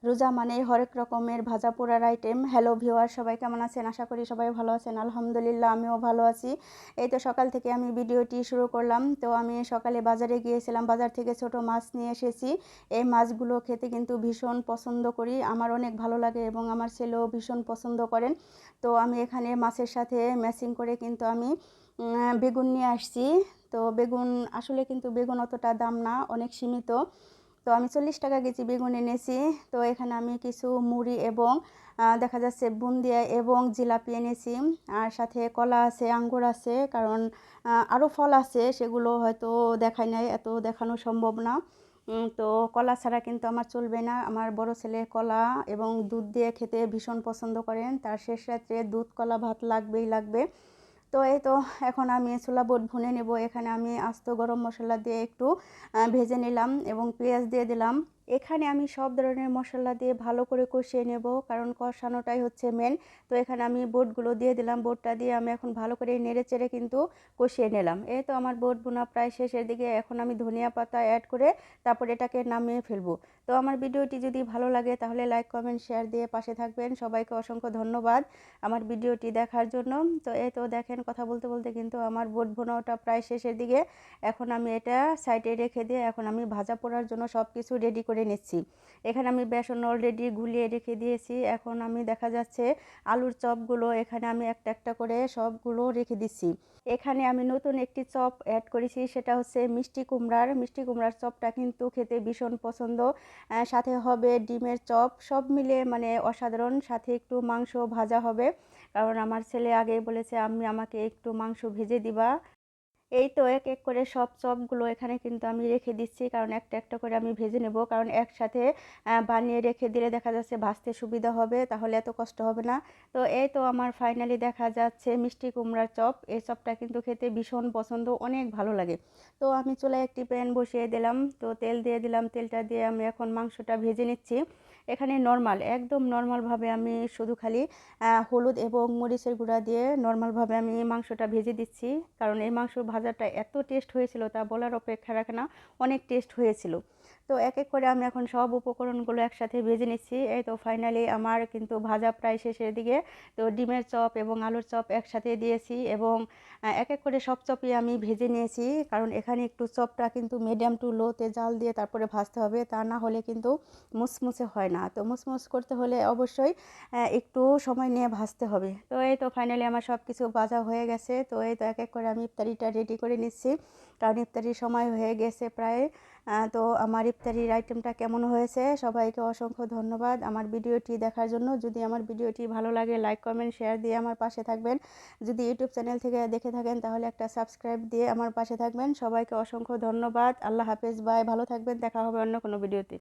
রোজা মানেই হরেক রকমের ভাজা পোড়ার আইটেম। হ্যালো ভিউয়ার, সবাই কেমন আছেন? আশা করি সবাই ভালো আছেন। আলহামদুলিল্লাহ, আমিও ভালো আছি। এই তো সকাল থেকে আমি ভিডিওটি শুরু করলাম। তো আমি সকালে বাজারে গিয়েছিলাম, বাজার থেকে ছোট মাছ নিয়ে এসেছি। এই মাছগুলো খেতে কিন্তু ভীষণ পছন্দ করি, আমার অনেক ভালো লাগে এবং আমার ছেলেও ভীষণ পছন্দ করেন। তো আমি এখানে মাছের সাথে ম্যাচিং করে কিন্তু আমি বেগুন নিয়ে আসছি। তো বেগুন আসলে কিন্তু বেগুন অতটা দাম না, অনেক সীমিত। তো আমি 40 টাকা কেজি বেগুন এনেছি। তো এখানে আমি কিছু মুড়ি এবং দেখা যাচ্ছে বুন্দিয়া এবং জিলাপি এনেছি। আর সাথে কলা আছে, আঙ্গুর আছে, কারণ আরও ফল আছে, সেগুলো হয়তো দেখাই নাই, এত দেখানো সম্ভব না। তো কলা ছাড়া কিন্তু আমার চলবে না। আমার বড় ছেলে কলা এবং দুধ দিয়ে খেতে ভীষণ পছন্দ করেন, তার শেষ রাত্রে দুধ কলা ভাত লাগবেই লাগবে। তো এই তো এখন আমি ছোলা বুট ভুনে নেব। এখানে আমি আস্ত গরম মশলা দিয়ে একটু ভেজে নিলাম এবং পেঁয়াজ দিয়ে দিলাম। এখানে আমি সব ধরনের মশলা দিয়ে ভালো করে কষিয়ে নেব, কারণ কষানোটাই হচ্ছে মেন। তো এখানে আমি বুটগুলো দিয়ে দিলাম, বুটটা দিয়ে আমি এখন ভালো করে নেড়ে চেড়ে কিন্তু কষিয়ে নিলাম। এই তো আমার বুট ভুনা প্রায় শেষের দিকে। এখন আমি ধনিয়া পাতা অ্যাড করে তারপর এটাকে নামিয়ে ফেলবো। তো আমার ভিডিওটি যদি ভালো লাগে তাহলে লাইক কমেন্ট শেয়ার দিয়ে পাশে থাকবেন। সবাইকে অসংখ্য ধন্যবাদ আমার ভিডিওটি দেখার জন্য। তো এই তো দেখেন, কথা বলতে বলতে কিন্তু আমার বুট ভুনাটা প্রায় শেষের দিকে। এখন আমি এটা সাইডে রেখে দিয়ে এখন আমি ভাজা পোড়ার জন্য সব কিছু রেডি করে নিচ্ছি। এখানে আমি বেসন অলরেডি গুলিয়ে রেখে দিয়েছি। এখন আমি দেখা যাচ্ছে আলুর চপগুলো এখানে আমি একটা একটা করে সবগুলো রেখে দিচ্ছি। এখানে আমি নতুন একটি চপ অ্যাড করেছি, সেটা হচ্ছে মিষ্টি কুমড়ার চপটা কিন্তু খেতে ভীষণ পছন্দ। সাথে হবে ডিমের চপ, সব মিলে মানে অসাধারণ। সাথে একটু মাংস ভাজা হবে, কারণ আমার ছেলে আগেই বলেছে আম্মি আমাকে একটু মাংস ভেজে দিবা। এই তো এক এক করে সব চপগুলো এখানে কিন্তু আমি রেখে দিচ্ছি, কারণ একটা একটা করে আমি ভেজে নেব, কারণ একসাথে বানিয়ে রেখে দিলে দেখা যাচ্ছে ভাজতে সুবিধা হবে, তাহলে এত কষ্ট হবে না। তো এই তো আমার ফাইনালি দেখা যাচ্ছে মিষ্টি কুমড়ার চপ। এই চপটা কিন্তু খেতে ভীষণ পছন্দ, অনেক ভালো লাগে। তো আমি চুলায় একটি প্যান বসিয়ে দিলাম, তো তেল দিয়ে দিলাম, তেলটা দিয়ে আমি এখন মাংসটা ভেজে নিচ্ছি। এখানে নর্মাল, একদম নর্মালভাবে আমি শুধু খালি হলুদ এবং মরিচের গুঁড়া দিয়ে নর্মালভাবে আমি মাংসটা ভেজে দিচ্ছি, কারণ এই মাংস ভাজাটা এত টেস্ট হয়েছিল তা বলার অপেক্ষা রাখে না, অনেক টেস্ট হয়েছিল। তো এক এক করে আমি এখন সব উপকরণগুলো একসাথে ভেজে নিচ্ছি। এই তো ফাইনালি আমার কিন্তু ভাজা প্রায় শেষের দিকে। তো ডিমের চপ এবং আলুর চপ একসাথে দিয়েছি এবং এক এক করে সব চপই আমি ভেজে নিয়েছি, কারণ এখানে একটু চপটা কিন্তু মিডিয়াম টু লোতে জাল দিয়ে তারপরে ভাজতে হবে, তা না হলে কিন্তু মুসমুসে হয় না। তো মুসমুস করতে হলে অবশ্যই একটু সময় নিয়ে ভাজতে হবে। তো এই তো ফাইনালি আমার সব কিছু ভাজা হয়ে গেছে। তো এই তো এক এক করে আমি ইফতারিটা রেডি করে নিচ্ছি, কারণ ইফতারির সময় হয়ে গেছে প্রায়। তো আমার ইফতারির আইটেমটা কেমন হয়েছে, সবাইকে অসংখ্য ধন্যবাদ আমার ভিডিওটি দেখার জন্য। যদি আমার ভিডিওটি ভালো লাগে লাইক কমেন্ট শেয়ার দিয়ে আমার পাশে থাকবেন। যদি ইউটিউব চ্যানেল থেকে দেখে থাকেন তাহলে একটা সাবস্ক্রাইব দিয়ে আমার পাশে থাকবেন। সবাইকে অসংখ্য ধন্যবাদ। আল্লাহ হাফেজ, বাই, ভালো থাকবেন, দেখা হবে অন্য কোনো ভিডিওতে।